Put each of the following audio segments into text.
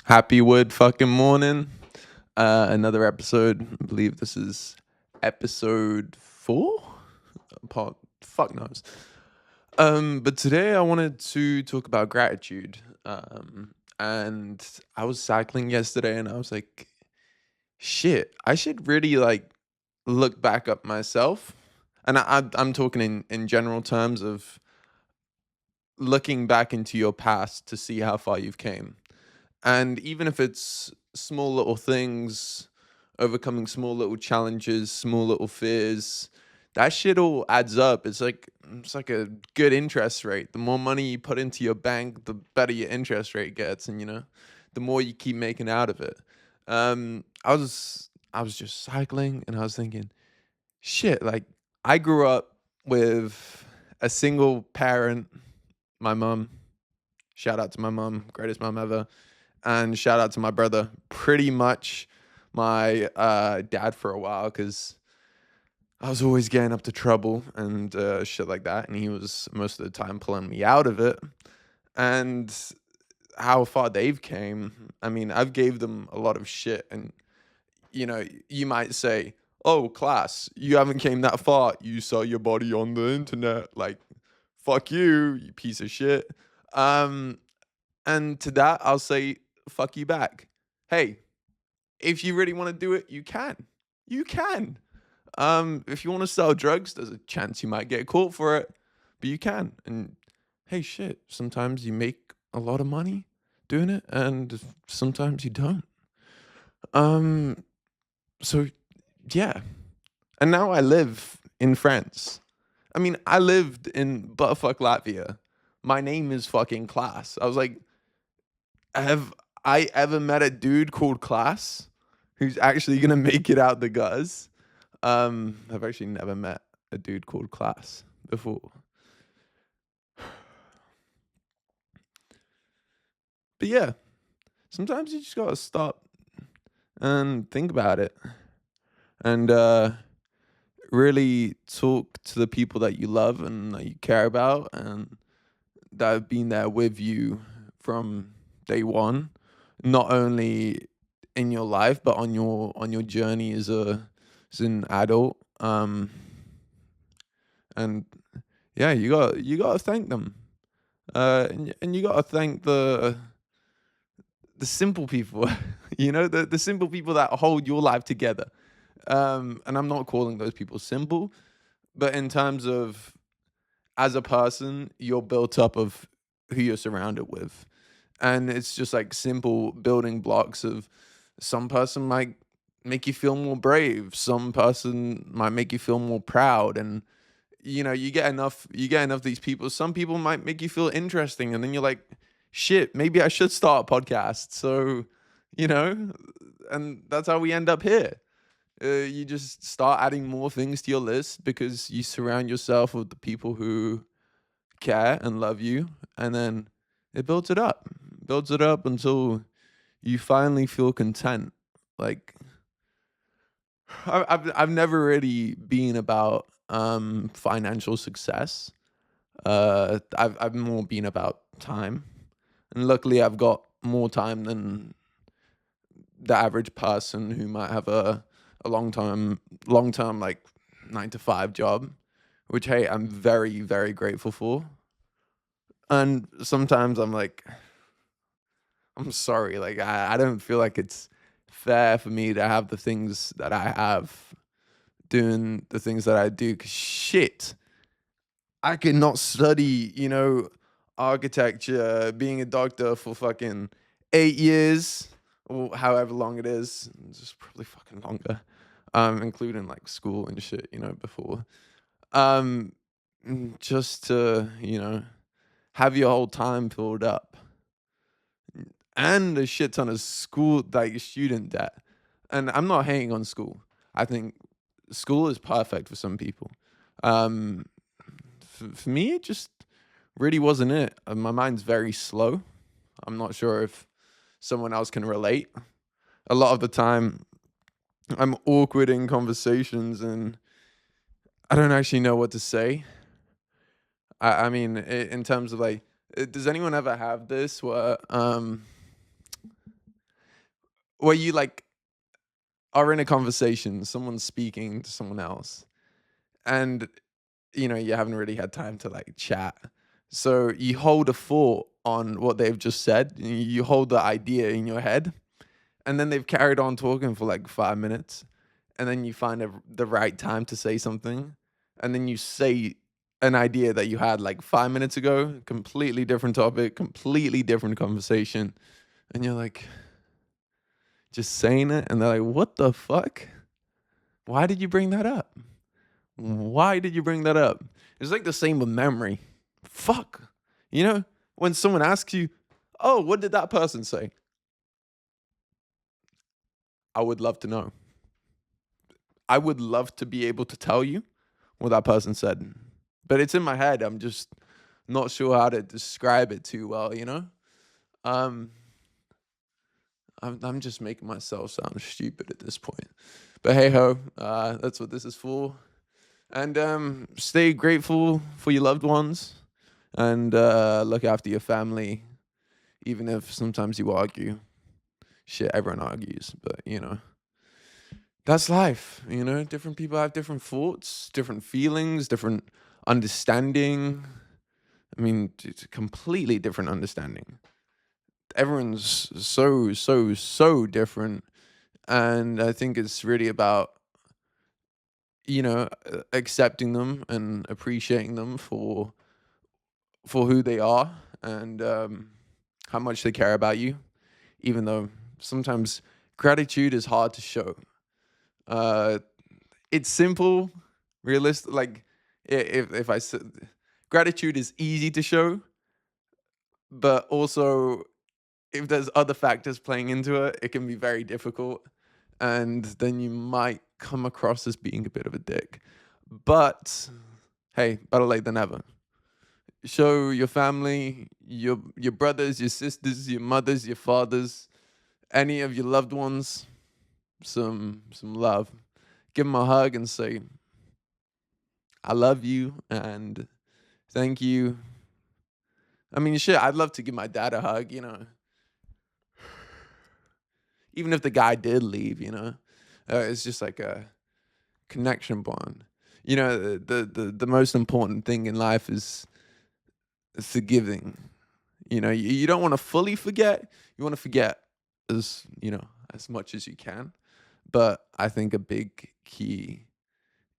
Happy wood fucking morning. Another episode. I believe this is episode 4. Fuck knows. But today I wanted to talk about gratitude. And I was cycling yesterday, and I was like, shit, I should really like look back up myself. And I'm talking in general terms of looking back into your past to see how far you've came. And even if it's small little things, overcoming small little challenges, small little fears, that shit all adds up. It's like a good interest rate. The more money you put into your bank, the better your interest rate gets, and the more you keep making out of it. I was just cycling, and I was thinking, shit, like I grew up with a single parent, my mom. Shout out to my mom, greatest mom ever, and shout out to my brother. Pretty much my dad for a while because I was always getting up to trouble and shit like that, and he was most of the time pulling me out of it. And how far they've came, I mean, I've gave them a lot of shit, and you might say, "Oh, class, you haven't came that far. You saw your body on the internet. Like, fuck you, you piece of shit." Um, and to that, I'll say, fuck you back. Hey, if you really want to do it, you can. You can. If you want to sell drugs, there's a chance you might get caught for it, but you can. And hey, shit, sometimes you make a lot of money doing it, and sometimes you don't. Um, so yeah. And now I live in France. I mean, I lived in butterfuck Latvia. My name is fucking Klass. I was like, have I ever met a dude called Klass who's actually gonna make it out the gutters? I've actually never met a dude called Klass before. But yeah, sometimes you just gotta stop and think about it and really talk to the people that you love and that you care about and that have been there with you from day one, not only in your life but on your journey as an adult. And yeah, you gotta thank them. And you gotta thank the simple people, the simple people that hold your life together. And I'm not calling those people simple, but in terms of as a person, you're built up of who you're surrounded with. And it's just like simple building blocks of some person might make you feel more brave, some person might make you feel more proud. And you get enough of these people. Some people might make you feel interesting, and then you're like, shit, maybe I should start a podcast. So, you know, and that's how we end up here. You just start adding more things to your list because you surround yourself with the people who care and love you, and then it builds it up until you finally feel content. Like I've never really been about financial success. I've more been about time, and luckily I've got more time than the average person who might have a long term like 9 to 5 job, which hey, I'm very very grateful for. And sometimes I'm like, I'm sorry, like I don't feel like it's fair for me to have the things that I have, doing the things that I do. 'Cause shit, I could not study, architecture, being a doctor for fucking 8 years or however long it is. It's just probably fucking longer, including like school and shit, before. Um, just to, have your whole time filled up and a shit ton of school, like student debt. And I'm not hating on school. I think school is perfect for some people. Um, for me, it just really wasn't it. My mind's very slow. I'm not sure if someone else can relate. A lot of the time, I'm awkward in conversations and I don't actually know what to say. I mean, in terms of like, does anyone ever have this where where you like are in a conversation, someone's speaking to someone else, and you haven't really had time to like chat. So you hold a thought on what they've just said, you hold the idea in your head, and then they've carried on talking for like 5 minutes, and then you find the right time to say something, and then you say an idea that you had like 5 minutes ago, completely different topic, completely different conversation, and you're like just saying it, and they're like, "What the fuck? Why did you bring that up? Why did you bring that up?" It's like the same with memory. Fuck. You know, when someone asks you, "Oh, what did that person say?" I would love to know. I would love to be able to tell you what that person said, but it's in my head. I'm just not sure how to describe it too well. Um, I'm just making myself sound stupid at this point. But hey ho, that's what this is for. And stay grateful for your loved ones, and look after your family, even if sometimes you argue. Shit, everyone argues, but that's life. Different people have different thoughts, different feelings, different understanding. I mean, it's a completely different understanding. Everyone's so, so, so different. And I think it's really about, accepting them and appreciating them for who they are, and how much they care about you, even though sometimes gratitude is hard to show. Uh, it's simple, realistic. Like if I said gratitude is easy to show, but also if there's other factors playing into it, it can be very difficult, and then you might come across as being a bit of a dick. But hey, better late than never. Show your family, your brothers, your sisters, your mothers, your fathers, any of your loved ones, some love. Give them a hug and say, "I love you," and "Thank you." I mean, shit, I'd love to give my dad a hug. Even if the guy did leave. It's just like a connection bond. The most important thing in life is forgiving. You don't want to fully forget. You want to forget as much as you can. But I think a big key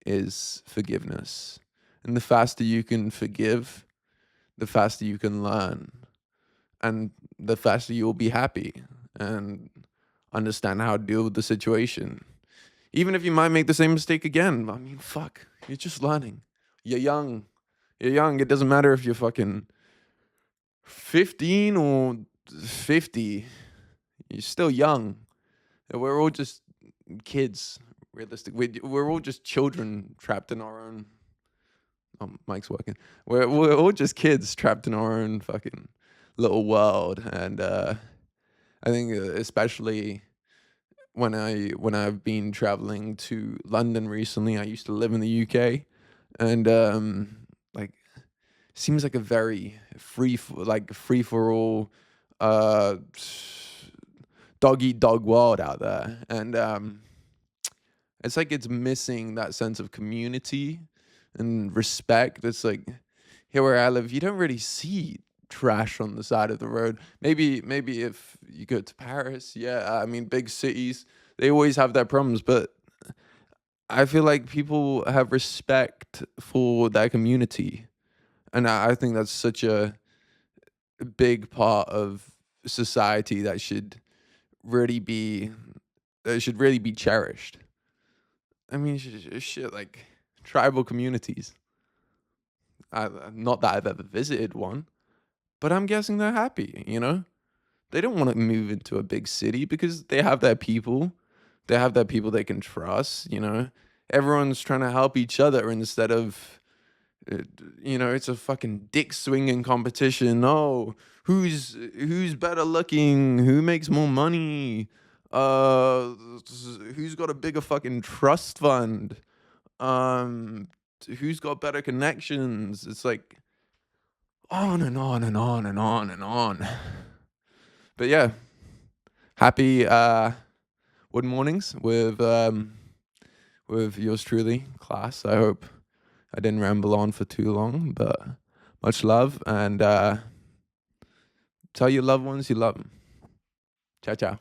is forgiveness. And the faster you can forgive, the faster you can learn, and the faster you'll be happy and understand how to deal with the situation. Even if you might make the same mistake again, I mean, fuck, you're just learning. You're young. You're young. It doesn't matter if you're fucking 15 or 50. You're still young. We're all just kids, realistic. We're all just children trapped in our own. Oh, Mike's working. We're all just kids trapped in our own fucking little world, and I think especially when I've been traveling to London recently. I used to live in the UK, and like seems like a very free for all, uh, dog eat dog world out there, and it's like it's missing that sense of community and respect. It's like here where I live, you don't really see trash on the side of the road. Maybe if you go to Paris, yeah, I mean big cities, they always have their problems, but I feel like people have respect for their community, and I think that's such a big part of society really be that should really be cherished. I mean, shit, like tribal communities. Not that I've ever visited one, but I'm guessing they're happy. They don't want to move into a big city because they have their people. They have their people they can trust. Everyone's trying to help each other instead of, uh, it's a fucking dick swinging competition. Oh, who's better looking? Who makes more money? Uh, who's got a bigger fucking trust fund? Um, who's got better connections? It's like on and on and on and on and on. But yeah, happy Wood Mornings with yours truly, Klass. I hope I didn't ramble on for too long, but much love, and tell your loved ones you love them. Ciao, ciao.